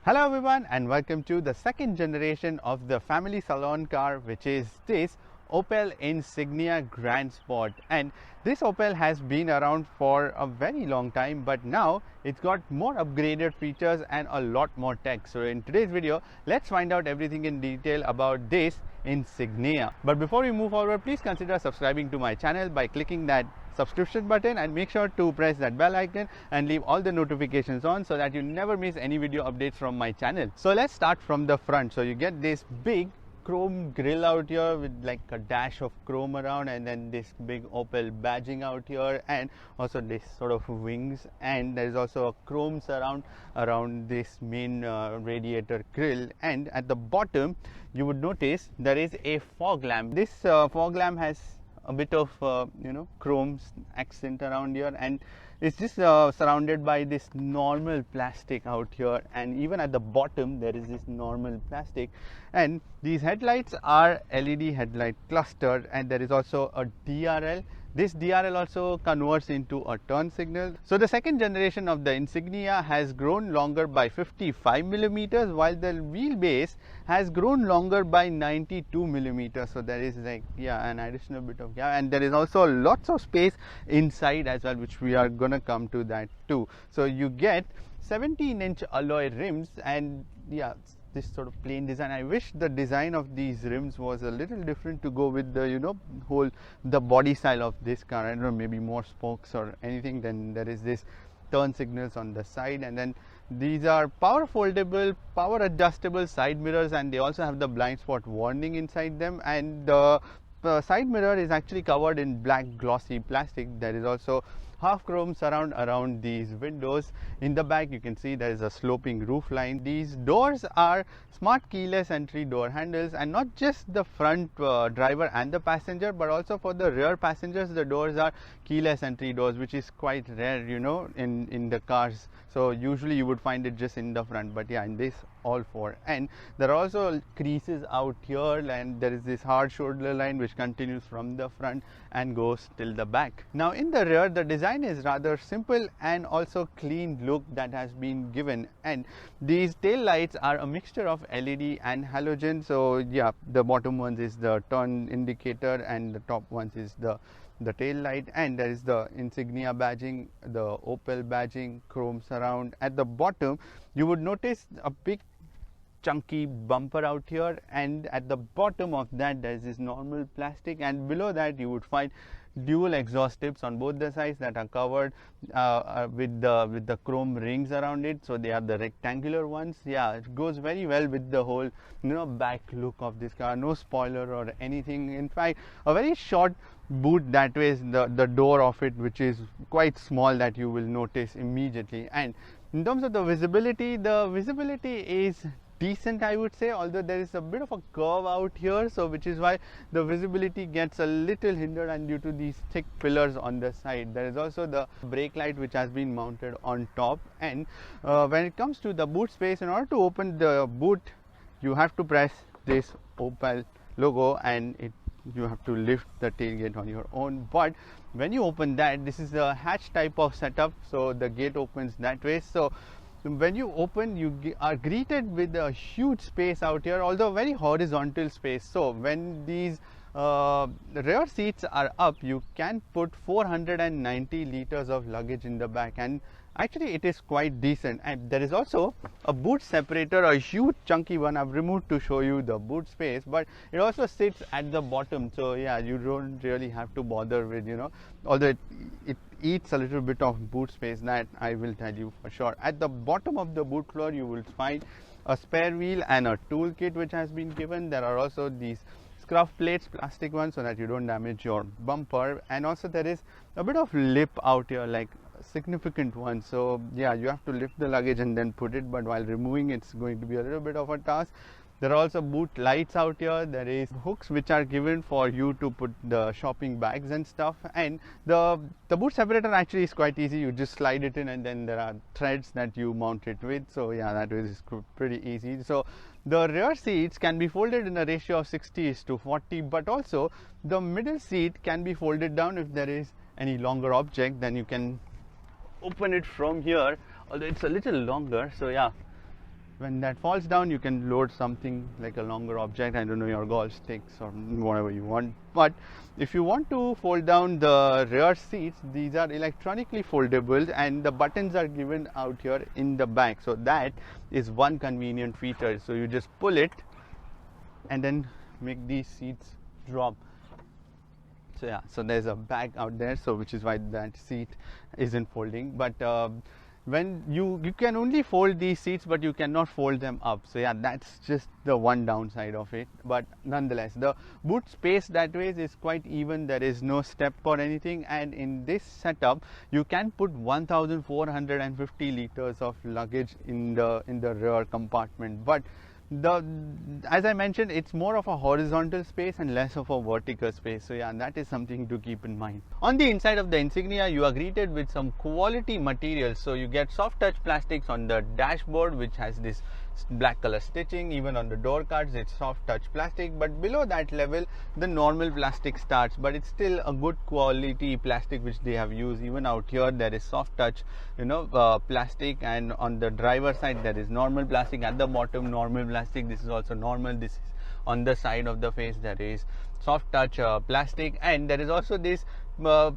Hello everyone and welcome to the second generation of the family salon car, which is this Opel Insignia Grand Sport. And this Opel has been around for a very long time, but now it's got more upgraded features and a lot more tech. So in today's video, let's find out everything in detail about this Insignia. But before we move forward, please consider subscribing to my channel by clicking that subscription button and make sure to press that bell icon and leave all the notifications on so that you never miss any video updates from my channel. So let's start from the front. So you get this big chrome grille out here with like a dash of chrome around, and then this big Opel badging out here, and also this sort of wings, and there is also a chrome surround around this main radiator grille. And at the bottom you would notice there is a fog lamp. This fog lamp has a bit of chrome accent around here, and it's just surrounded by this normal plastic out here, and even at the bottom there is this normal plastic. And these headlights are LED headlight cluster, and there is also a DRL. This DRL also converts into a turn signal. So the second generation of the Insignia has grown longer by 55 millimeters, while the wheelbase has grown longer by 92 millimeters. So there is an additional bit of gap, and there is also lots of space inside as well, which we are gonna come to that too. So you get 17-inch alloy rims, and this sort of plain design. I wish the design of these rims was a little different to go with the the body style of this car. I don't know, maybe more spokes or anything. Then there is this turn signals on the side, and then these are power foldable, power adjustable side mirrors, and they also have the blind spot warning inside them. And the side mirror is actually covered in black glossy plastic. There is also half chrome surround around these windows. In the back you can see there is a sloping roof line. These doors are smart keyless entry door handles, and not just the front driver and the passenger, but also for the rear passengers the doors are keyless entry doors, which is quite rare in the cars. So usually you would find it just in the front, but yeah, in this all four. And there are also creases out here, and there is this hard shoulder line which continues from the front and goes till the back. Now in the rear, the design is rather simple and also clean look that has been given, and these tail lights are a mixture of LED and halogen. So yeah, the bottom ones is the turn indicator and the top ones is the tail light, and there is the Insignia badging, the Opel badging, chrome surround. At the bottom you would notice a big chunky bumper out here, and at the bottom of that there is this normal plastic, and below that you would find dual exhaust tips on both the sides that are covered with the chrome rings around it. So they are the rectangular ones. Yeah, it goes very well with the whole back look of this car. No spoiler or anything. In fact, a very short boot that way is the door of it, which is quite small, that you will notice immediately. And in terms of the visibility is decent, I would say, although there is a bit of a curve out here, so which is why the visibility gets a little hindered, and due to these thick pillars on the side. There is also the brake light which has been mounted on top. And when it comes to the boot space, in order to open the boot you have to press this Opel logo, and you have to lift the tailgate on your own. But when you open that, this is a hatch type of setup, so the gate opens that way. So when you open, you are greeted with a huge space out here, although very horizontal space. So when these rear seats are up, you can put 490 liters of luggage in the back, and actually it is quite decent. And there is also a boot separator, a huge chunky one. I've removed to show you the boot space, but it also sits at the bottom. So yeah, you don't really have to bother with although it eats a little bit of boot space, that I will tell you for sure. At the bottom of the boot floor you will find a spare wheel and a tool kit which has been given. There are also these scruff plates, plastic ones, so that you don't damage your bumper. And also there is a bit of lip out here, like a significant one. So yeah, you have to lift the luggage and then put it, but while removing it's going to be a little bit of a task. There are also boot lights out here. There is hooks which are given for you to put the shopping bags and stuff. And the boot separator actually is quite easy. You just slide it in, and then there are threads that you mount it with. So yeah, that is pretty easy. So the rear seats can be folded in a ratio of 60:40, but also the middle seat can be folded down. If there is any longer object, then you can open it from here, although it's a little longer. So yeah, when that falls down, you can load something like a longer object, I don't know, your golf sticks or whatever you want. But if you want to fold down the rear seats, these are electronically foldable and the buttons are given out here in the back. So that is one convenient feature. So you just pull it and then make these seats drop. So yeah, so there's a bag out there, so which is why that seat isn't folding. But when you can only fold these seats, but you cannot fold them up. So yeah, that's just the one downside of it. But nonetheless, the boot space that way is quite even. There is no step or anything, and in this setup you can put 1450 liters of luggage in the rear compartment. But as I mentioned, it's more of a horizontal space and less of a vertical space. So yeah, that is something to keep in mind. On the inside of the Insignia, you are greeted with some quality materials. So you get soft touch plastics on the dashboard, which has this black color stitching. Even on the door cards, it's soft touch plastic, but below that level the normal plastic starts, but it's still a good quality plastic which they have used. Even out here there is soft touch plastic, and on the driver side there is normal plastic. At the bottom, normal plastic. This is also normal. This is on the side of the face, there is soft touch plastic, and there is also this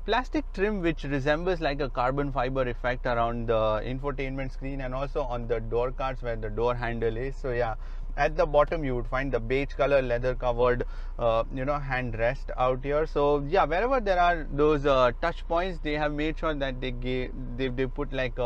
plastic trim which resembles like a carbon fiber effect around the infotainment screen and also on the door cards where the door handle is. So yeah, at the bottom you would find the beige color leather covered hand rest out here. So yeah, wherever there are those touch points, they have made sure that they put like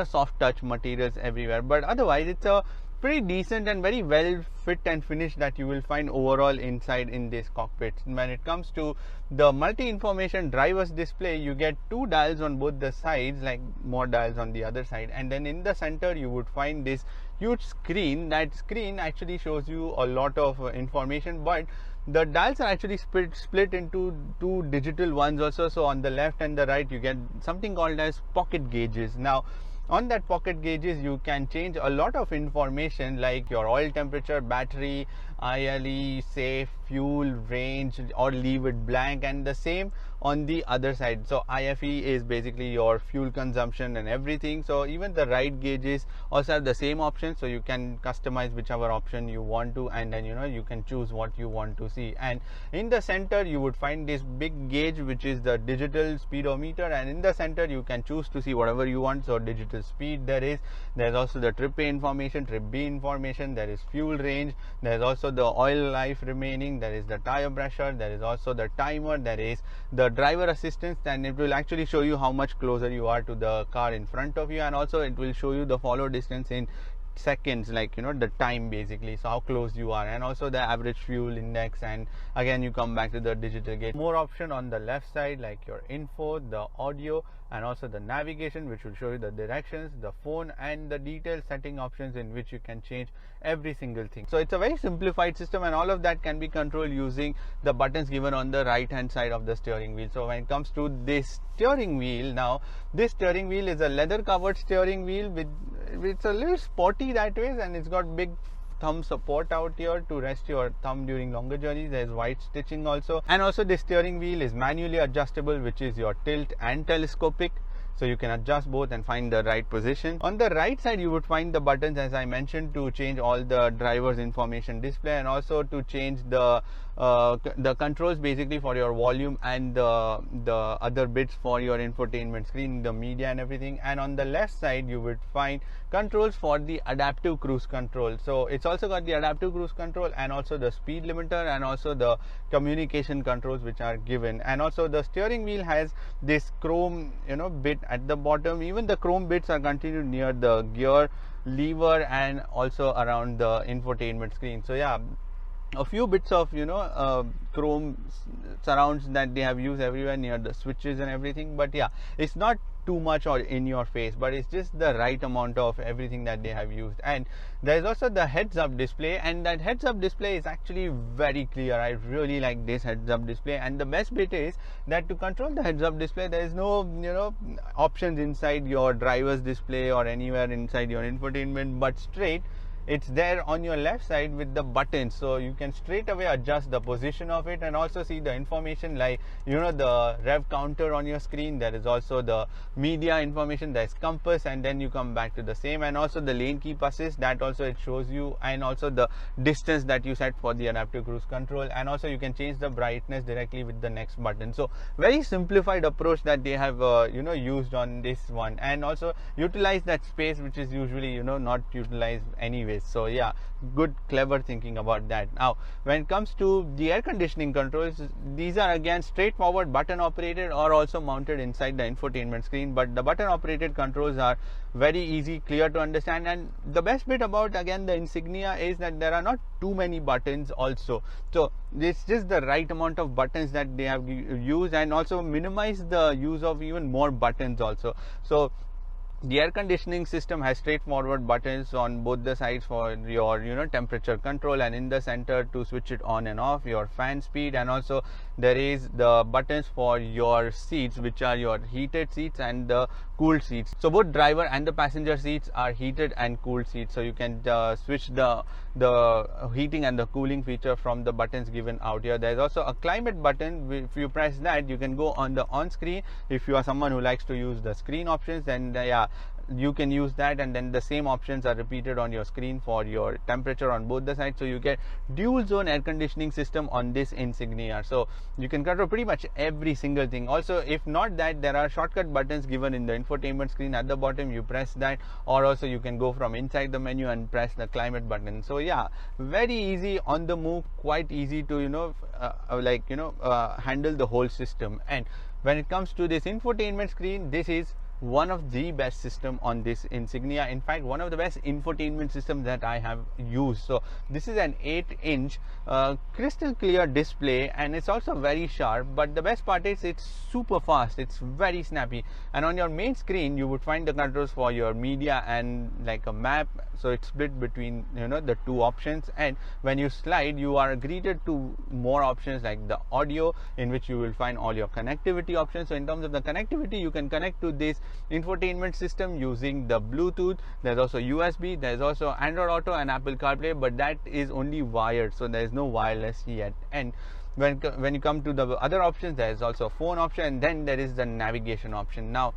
soft touch materials everywhere. But otherwise it's a pretty decent and very well fit and finished that you will find overall inside in this cockpit. When it comes to the multi-information driver's display, you get two dials on both the sides, like more dials on the other side, and then in the center you would find this huge screen. That screen actually shows you a lot of information, but the dials are actually split into two digital ones also. So on the left and the right you get something called as pocket gauges. Now on that pocket gauges you can change a lot of information like your oil temperature, battery, ILE, safe, fuel, range, or leave it blank, and the same on the other side. So IFE is basically your fuel consumption and everything. So even the right gauges also have the same option, so you can customize whichever option you want to, and then you can choose what you want to see. And in the center you would find this big gauge which is the digital speedometer, and in the center you can choose to see whatever you want. So digital speed there's also the trip A information, trip B information, there is fuel range, there's also the oil life remaining, there is the tire pressure, there is also the timer, there is the driver assistance, and it will actually show you how much closer you are to the car in front of you, and also it will show you the follow distance in seconds, like the time basically, so how close you are, and also the average fuel index. And again you come back to the digital gauge. More option on the left side like your info, the audio, and also the navigation, which will show you the directions, the phone, and the detailed setting options in which you can change every single thing. So it's a very simplified system, and all of that can be controlled using the buttons given on the right hand side of the steering wheel. So when it comes to this steering wheel, now this steering wheel is a leather covered steering wheel with it's a little sporty that way, and it's got big thumb support out here to rest your thumb during longer journeys. There's white stitching also, and also the steering wheel is manually adjustable, which is your tilt and telescopic, so you can adjust both and find the right position. On the right side you would find the buttons, as I mentioned, to change all the driver's information display, and also to change the controls basically for your volume and the other bits for your infotainment screen, the media and everything. And on the left side you would find controls for the adaptive cruise control. So it's also got the adaptive cruise control and also the speed limiter and also the communication controls which are given. And also the steering wheel has this chrome bit at the bottom. Even the chrome bits are continued near the gear lever and also around the infotainment screen. So yeah, a few bits of chrome surrounds that they have used everywhere near the switches and everything. But yeah, it's not too much or in your face, but it's just the right amount of everything that they have used. And there's also the heads up display, and that heads up display is actually very clear. I really like this heads up display, and the best bit is that to control the heads up display there is no options inside your driver's display or anywhere inside your infotainment, but straight it's there on your left side with the buttons, so you can straight away adjust the position of it and also see the information like the rev counter on your screen. There is also the media information, there's compass, and then you come back to the same, and also the lane keep assist, that also it shows you, and also the distance that you set for the adaptive cruise control, and also you can change the brightness directly with the next button. So very simplified approach that they have used on this one, and also utilize that space which is usually not utilized anyways. So yeah, good clever thinking about that. Now when it comes to the air conditioning controls, these are again straightforward button operated or also mounted inside the infotainment screen, but the button operated controls are very easy, clear to understand, and the best bit about again the Insignia is that there are not too many buttons also, so it's just the right amount of buttons that they have used, and also minimize the use of even more buttons also. So the air conditioning system has straightforward buttons on both the sides for your temperature control, and in the center to switch it on and off, your fan speed, and also there is the buttons for your seats, which are your heated seats and the cooled seats. So both driver and the passenger seats are heated and cooled seats, so you can switch the heating and the cooling feature from the buttons given out here. There is also a climate button. If you press that, you can go on the on screen. If you are someone who likes to use the screen options, then yeah, you can use that, and then the same options are repeated on your screen for your temperature on both the sides. So you get dual zone air conditioning system on this Insignia, so you can control pretty much every single thing. Also, if not that, there are shortcut buttons given in the infotainment screen at the bottom. You press that, or also you can go from inside the menu and press the climate button. So yeah, very easy on the move, quite easy to handle the whole system. And when it comes to this infotainment screen, this is one of the best system on this Insignia. In fact, one of the best infotainment systems that I have used. So this is an 8-inch crystal clear display, and it's also very sharp, but the best part is it's super fast, it's very snappy. And on your main screen you would find the controls for your media and like a map, so it's split between the two options. And when you slide, you are greeted to more options like the audio, in which you will find all your connectivity options. So in terms of the connectivity, you can connect to this infotainment system using the Bluetooth. There's also USB, there's also Android Auto and Apple CarPlay, but that is only wired, so there is no wireless yet. And when you come to the other options, there is also a phone option, and then there is the navigation option. Now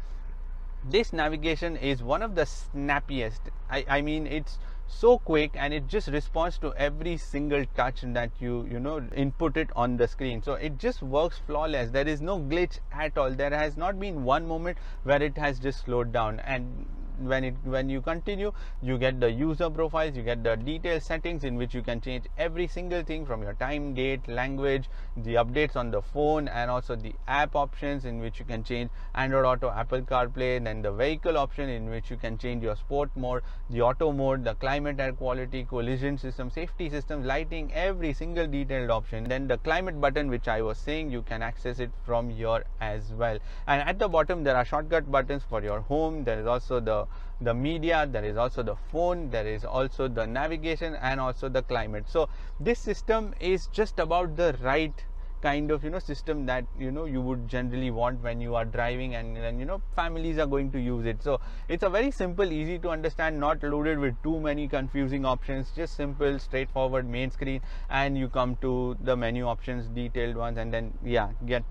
this navigation is one of the snappiest. I mean, it's so quick, and it just responds to every single touch that you input it on the screen. So it just works flawless. There is no glitch at all. There has not been one moment where it has just slowed down. And when you continue, you get the user profiles, you get the detailed settings in which you can change every single thing from your time, date, language, the updates on the phone, and also the app options in which you can change Android Auto, Apple CarPlay, then the vehicle option in which you can change your sport mode, the auto mode, the climate, air quality, collision system, safety system, lighting, every single detailed option. Then the climate button, which I was saying, you can access it from here as well. And at the bottom there are shortcut buttons for your home. There is also the media, there is also the phone, there is also the navigation, and also the climate. So this system is just about the right kind of system that you would generally want when you are driving, and families are going to use it. So it's a very simple, easy to understand, not loaded with too many confusing options, just simple, straightforward main screen, and you come to the menu options, detailed ones, and then yeah, get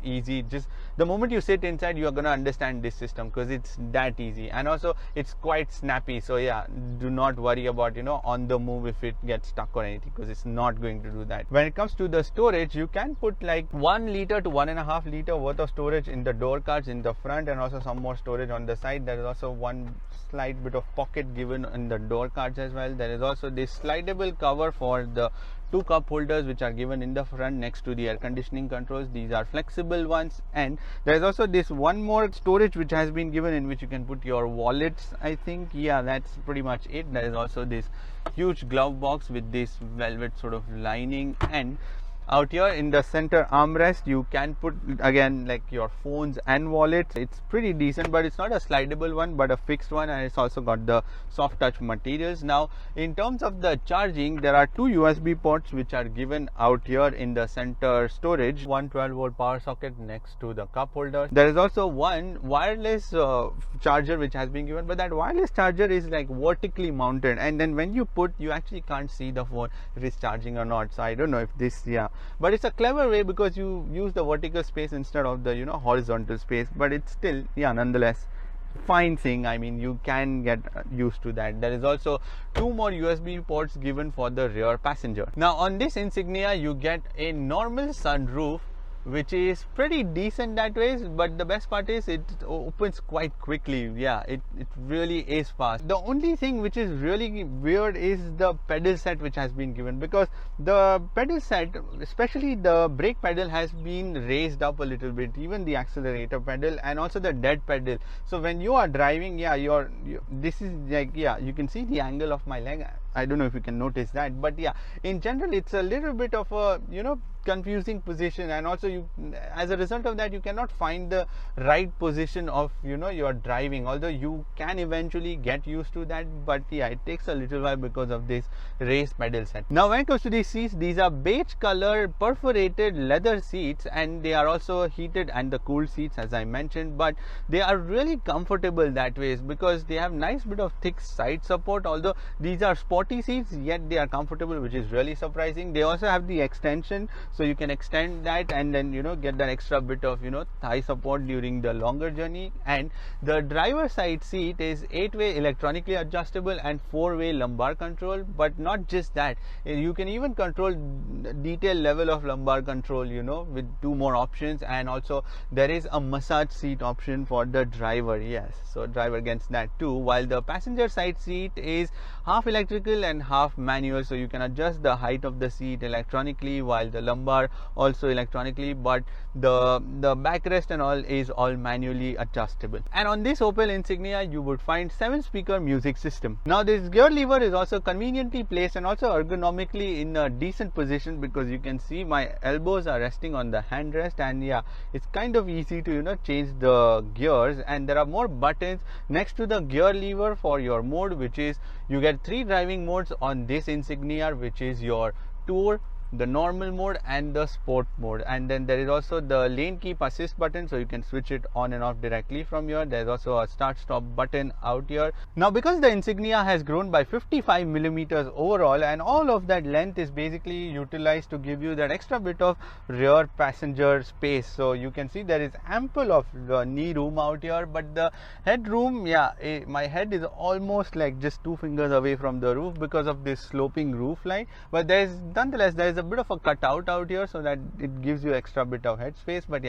easy. Just the moment you sit inside, you are going to understand this system because it's that easy, and also it's quite snappy. So yeah, do not worry about on the move if it gets stuck or anything, because it's not going to do that. When it comes to the storage, you can put like 1 liter to 1.5 liter worth of storage in the door cards in the front, and also some more storage on the side. There is also one slight bit of pocket given in the door cards as well. There is also this slidable cover for the 2 cup holders which are given in the front next to the air conditioning controls. These are flexible ones. And there is also this one more storage which has been given, in which you can put your wallets, I think. Yeah, that's pretty much it. There is also this huge glove box with this velvet sort of lining. And out here in the center armrest you can put again like your phones and wallets. It's pretty decent, but it's not a slidable one but a fixed one, and it's also got the soft touch materials. Now in terms of the charging, there are two USB ports which are given out here in the center storage. One 12-volt power socket next to the cup holder. There is also one wireless charger which has been given, but that wireless charger is like vertically mounted, and then when you put, you actually can't see the phone if it's charging or not. So I don't know if this, but it's a clever way because you use the vertical space instead of the horizontal space, but it's still nonetheless fine thing. I mean, you can get used to that. There is also two more USB ports given for the rear passenger. Now on this Insignia you get a normal sunroof which is pretty decent that way, but the best part is it opens quite quickly. It really is fast. The only thing which is really weird is the pedal set which has been given, because the pedal set, especially the brake pedal, has been raised up a little bit, even the accelerator pedal and also the dead pedal. So when you are driving, this is like, you can see the angle of my leg. I don't know if you can notice that, but in general it's a little bit of a confusing position, and also you, as a result of that, you cannot find the right position of your driving, although you can eventually get used to that, but it takes a little while because of this raised pedal set. Now when it comes to these seats, these are beige color perforated leather seats, and they are also heated and the cooled seats as I mentioned, but they are really comfortable that way because they have nice bit of thick side support. Although these are sporty seats, yet they are comfortable, which is really surprising. They also have the extension, so you can extend that and then get that extra bit of thigh support during the longer journey. And the driver side seat is 8-way electronically adjustable and 4-way lumbar control. But not just that, you can even control detailed level of lumbar control with two more options, and also there is a massage seat option for the driver. So driver gets that too, while the passenger side seat is half electrical and half manual, so you can adjust the height of the seat electronically, while the lumbar also electronically, but the backrest and all is all manually adjustable. And on this Opel Insignia you would find 7-speaker music system. Now this gear lever is also conveniently placed and also ergonomically in a decent position, because you can see my elbows are resting on the handrest, and it's kind of easy to change the gears. And there are more buttons next to the gear lever for your mode, which is you get 3 driving modes on this Insignia, which is your Tour, the normal mode and the sport mode. And then there is also the lane keep assist button, so you can switch it on and off directly from here. There's also a start stop button out here. Now because the Insignia has grown by 55 millimeters overall, and all of that length is basically utilized to give you that extra bit of rear passenger space, so you can see there is ample of knee room out here. But the headroom, my head is almost like just 2 fingers away from the roof because of this sloping roof line, but nonetheless there is a bit of a cutout out here, so that it gives you extra bit of head space. But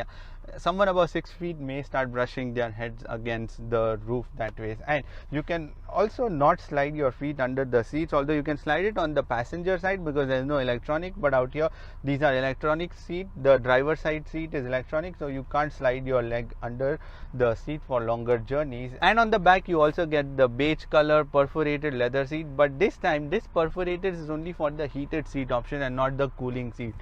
someone above 6 feet may start brushing their heads against the roof that way. And you can also not slide your feet under the seats, although you can slide it on the passenger side because there is no electronic, but out here these are electronic seat. The driver side seat is electronic, so you can't slide your leg under the seat for longer journeys. And on the back you also get the beige color perforated leather seat, but this time this perforated is only for the heated seat option and not the cooling seat,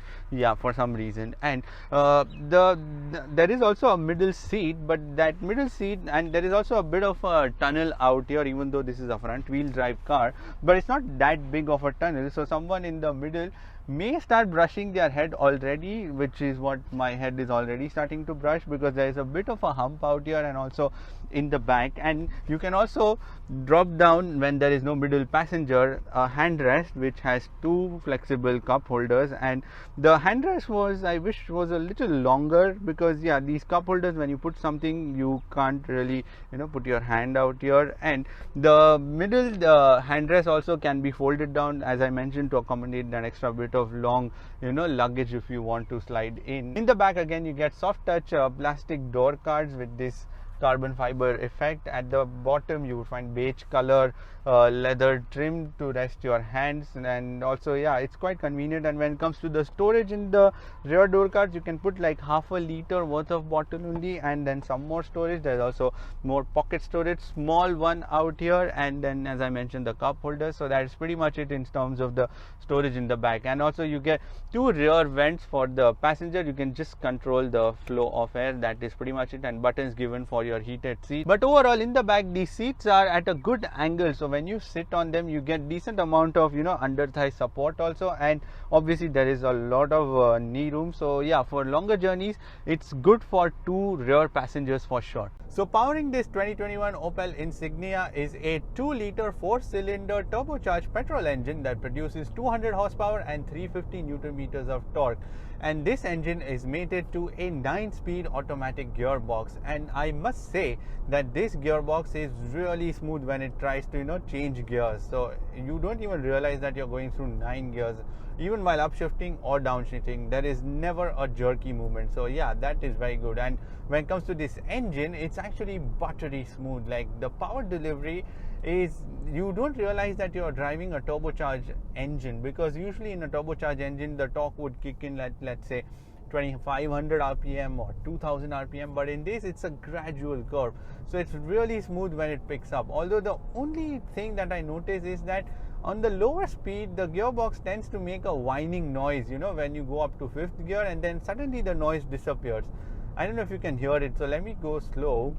for some reason. And there is also a middle seat, but that middle seat, and there is also a bit of a tunnel out here, even though this is a front wheel drive car, but it's not that big of a tunnel, so someone in the middle may start brushing their head already, which is what my head is already starting to brush, because there is a bit of a hump out here and also in the back. And you can also drop down, when there is no middle passenger, a handrest which has 2 flexible cup holders. And the handrest I wish was a little longer, because these cup holders, when you put something, you can't really put your hand out here. And the middle handrest also can be folded down, as I mentioned, to accommodate that extra bit of long luggage if you want to slide in. In the back again you get soft touch plastic door cards with this carbon fiber effect. At the bottom you would find beige color leather trim to rest your hands, and also yeah, it's quite convenient. And when it comes to the storage in the rear door cards, you can put like half a liter worth of bottle only, and then some more storage. There's also more pocket storage, small one out here, and then as I mentioned, the cup holder. So that's pretty much it in terms of the storage in the back. And also you get two rear vents for the passenger. You can just control the flow of air. That is pretty much it, and buttons given for your heated seat. But overall in the back, these seats are at a good angle, so when you sit on them you get decent amount of under thigh support also, and obviously there is a lot of knee room. So yeah, for longer journeys it's good for two rear passengers for sure. So powering this 2021 Opel Insignia is a 2-liter 4-cylinder turbocharged petrol engine that produces 200 horsepower and 350 Newton meters of torque. And this engine is mated to a 9-speed automatic gearbox, and I must say that this gearbox is really smooth when it tries to change gears. So you don't even realize that you're going through 9 gears. Even while upshifting or downshifting, there is never a jerky movement. So yeah, that is very good. And when it comes to this engine, it's actually buttery smooth. Like the power delivery is, you don't realize that you're driving a turbocharged engine, because usually in a turbocharged engine the torque would kick in at, let's say, 2500 rpm or 2000 rpm, but in this it's a gradual curve, so it's really smooth when it picks up. Although the only thing that I notice is that on the lower speed the gearbox tends to make a whining noise when you go up to 5th gear, and then suddenly the noise disappears. I don't know if you can hear it, so let me go slow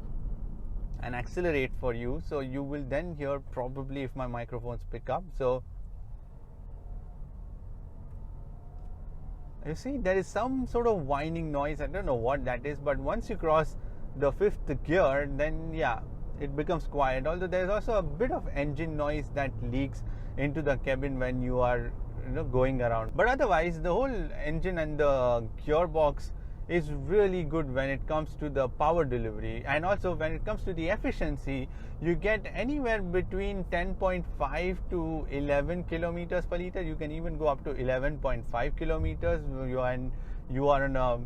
and accelerate for you, so you will then hear probably if my microphones pick up. So you see there is some sort of whining noise. I don't know what that is, but once you cross the 5th gear, then yeah, it becomes quiet. Although there is also a bit of engine noise that leaks into the cabin when you are going around, but otherwise the whole engine and the gearbox is really good when it comes to the power delivery. And also when it comes to the efficiency, you get anywhere between 10.5 to 11 kilometers per liter. You can even go up to 11.5 kilometers. You are on a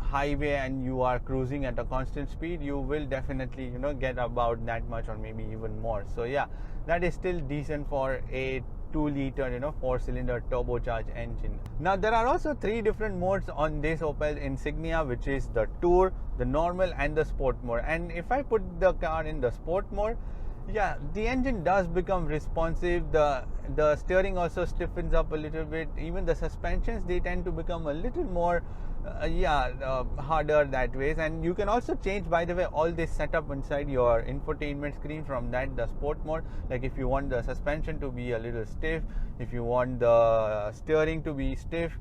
highway and you are cruising at a constant speed, you will definitely get about that much or maybe even more. So yeah, that is still decent for a 2-liter 4-cylinder turbocharged engine. Now there are also 3 different modes on this Opel Insignia, which is the Tour, the normal and the sport mode. And if I put the car in the sport mode, yeah, the engine does become responsive. The steering also stiffens up a little bit. Even the suspensions, they tend to become a little more harder that way. And you can also change, by the way, all this setup inside your infotainment screen from the sport mode. Like if you want the suspension to be a little stiff, if you want the steering to be stiff,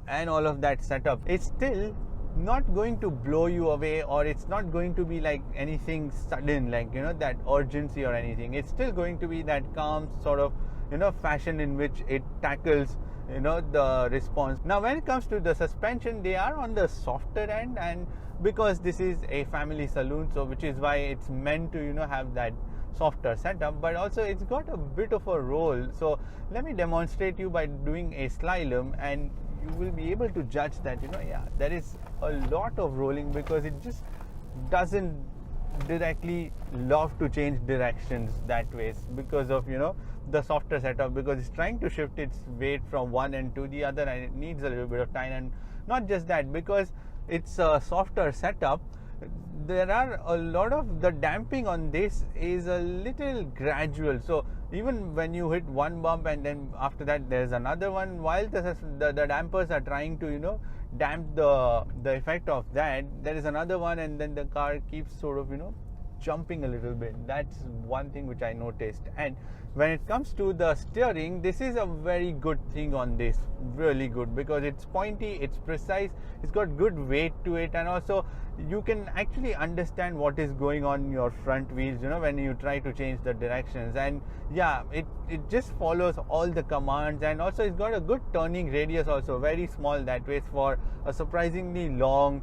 and all of that setup, it's still not going to blow you away, or it's not going to be like anything sudden, like that urgency or anything. It's still going to be that calm sort of fashion in which it tackles the response. Now when it comes to the suspension, they are on the softer end, and because this is a family saloon, so which is why it's meant to have that softer setup, but also it's got a bit of a roll. So let me demonstrate you by doing a slalom, and you will be able to judge that yeah, there is a lot of rolling, because it just doesn't directly love to change directions that way, because of the softer setup, because it's trying to shift its weight from one end to the other, and it needs a little bit of time. And not just that, because it's a softer setup, there are a lot of the damping on this is a little gradual. So even when you hit one bump and then after that there's another one, while the dampers are trying to damp the effect of that, there is another one, and then the car keeps sort of jumping a little bit. That's one thing which I noticed. And when it comes to the steering, this is a very good thing on this, really good, because it's pointy, it's precise, it's got good weight to it, and also you can actually understand what is going on in your front wheels when you try to change the directions. And yeah, it just follows all the commands, and also it's got a good turning radius, also very small that way for a surprisingly long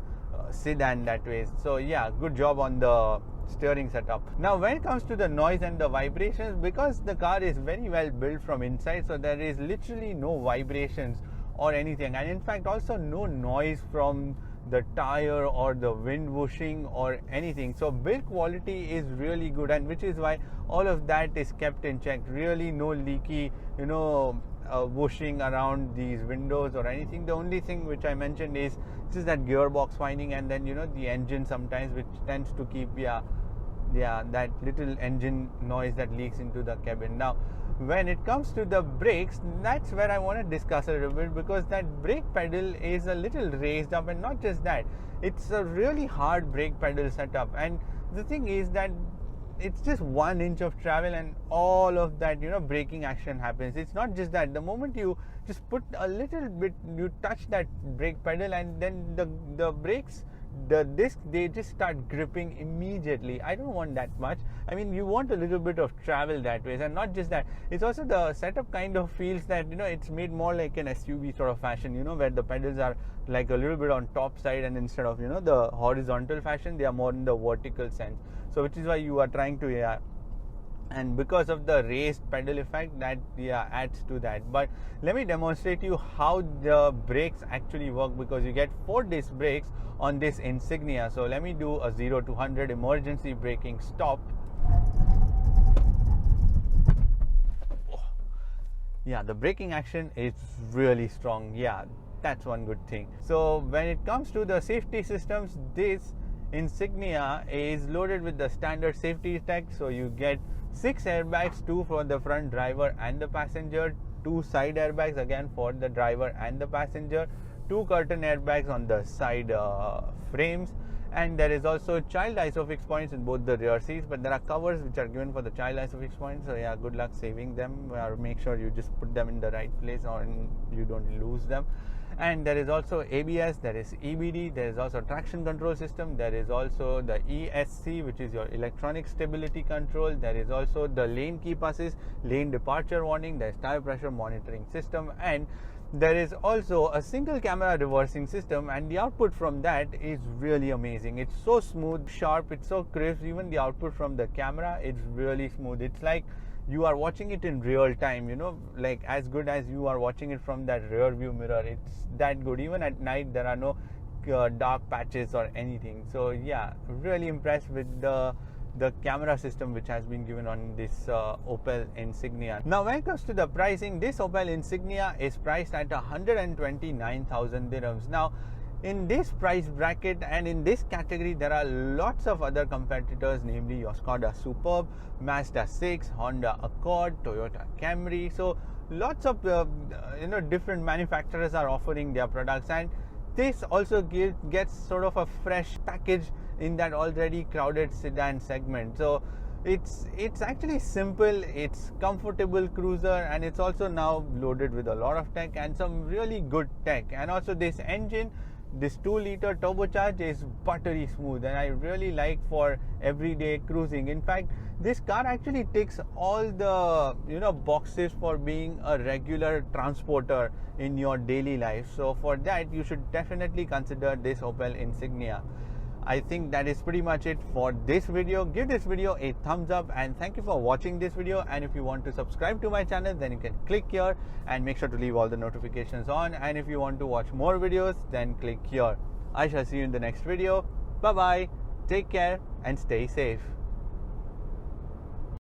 sedan that way. So yeah, good job on the steering setup. Now when it comes to the noise and the vibrations, because the car is very well built from inside, so there is literally no vibrations or anything, and in fact also no noise from the tire or the wind whooshing or anything. So build quality is really good, and which is why all of that is kept in check. Really no leaky, whooshing around these windows or anything. The only thing which I mentioned is just that gearbox whining, and then the engine sometimes, which tends to keep that little engine noise that leaks into the cabin. Now when it comes to the brakes, that's where I want to discuss a little bit, because that brake pedal is a little raised up, and not just that, it's a really hard brake pedal setup. And the thing is that it's just 1 inch of travel and all of that braking action happens. It's not just that, the moment you just put a little bit, you touch that brake pedal, and then the brakes, the disc, they just start gripping immediately. I don't want that much. I mean, you want a little bit of travel that way. And not just that, it's also the setup kind of feels that it's made more like an SUV sort of fashion, where the pedals are like a little bit on top side, and instead of the horizontal fashion, they are more in the vertical sense. So which is why you are trying to and because of the raised pedal effect, that adds to that. But let me demonstrate you how the brakes actually work, because you get 4 disc brakes on this Insignia. So let me do a 0 to 100 emergency braking stop. The braking action is really strong. That's one good thing. So when it comes to the safety systems, this Insignia is loaded with the standard safety tech. So you get 6 airbags, 2 for the front driver and the passenger, 2 side airbags again for the driver and the passenger, 2 curtain airbags on the side frames, and there is also child isofix points in both the rear seats, but there are covers which are given for the child isofix points. So good luck saving them, or make sure you just put them in the right place or you don't lose them. And there is also ABS, there is EBD, there is also traction control system, there is also the ESC, which is your electronic stability control, there is also the lane keep assist, lane departure warning, there is tire pressure monitoring system, and there is also a single camera reversing system, and the output from that is really amazing. It's so smooth, sharp, it's so crisp. Even the output from the camera, it's really smooth. It's like you are watching it in real time, like as good as you are watching it from that rear view mirror. It's that good. Even at night, there are no dark patches or anything. So really impressed with the camera system which has been given on this Opel Insignia. Now when it comes to the pricing, this Opel Insignia is priced at 129,000 dirhams. Now in this price bracket and in this category, there are lots of other competitors, namely your Skoda Superb, Mazda 6, Honda Accord, Toyota Camry. So lots of different manufacturers are offering their products, and this also gets sort of a fresh package in that already crowded sedan segment. So it's actually simple, it's comfortable cruiser, and it's also now loaded with a lot of tech and some really good tech. And also this engine, this 2-liter turbocharged, is buttery smooth, and I really like for everyday cruising. In fact, this car actually ticks all the boxes for being a regular transporter in your daily life. So for that, you should definitely consider this Opel Insignia. I think that is pretty much it for this video. Give this video a thumbs up, and thank you for watching this video. And if you want to subscribe to my channel, then you can click here and make sure to leave all the notifications on. And if you want to watch more videos, then click here. I shall see you in the next video. Bye bye, take care and stay safe.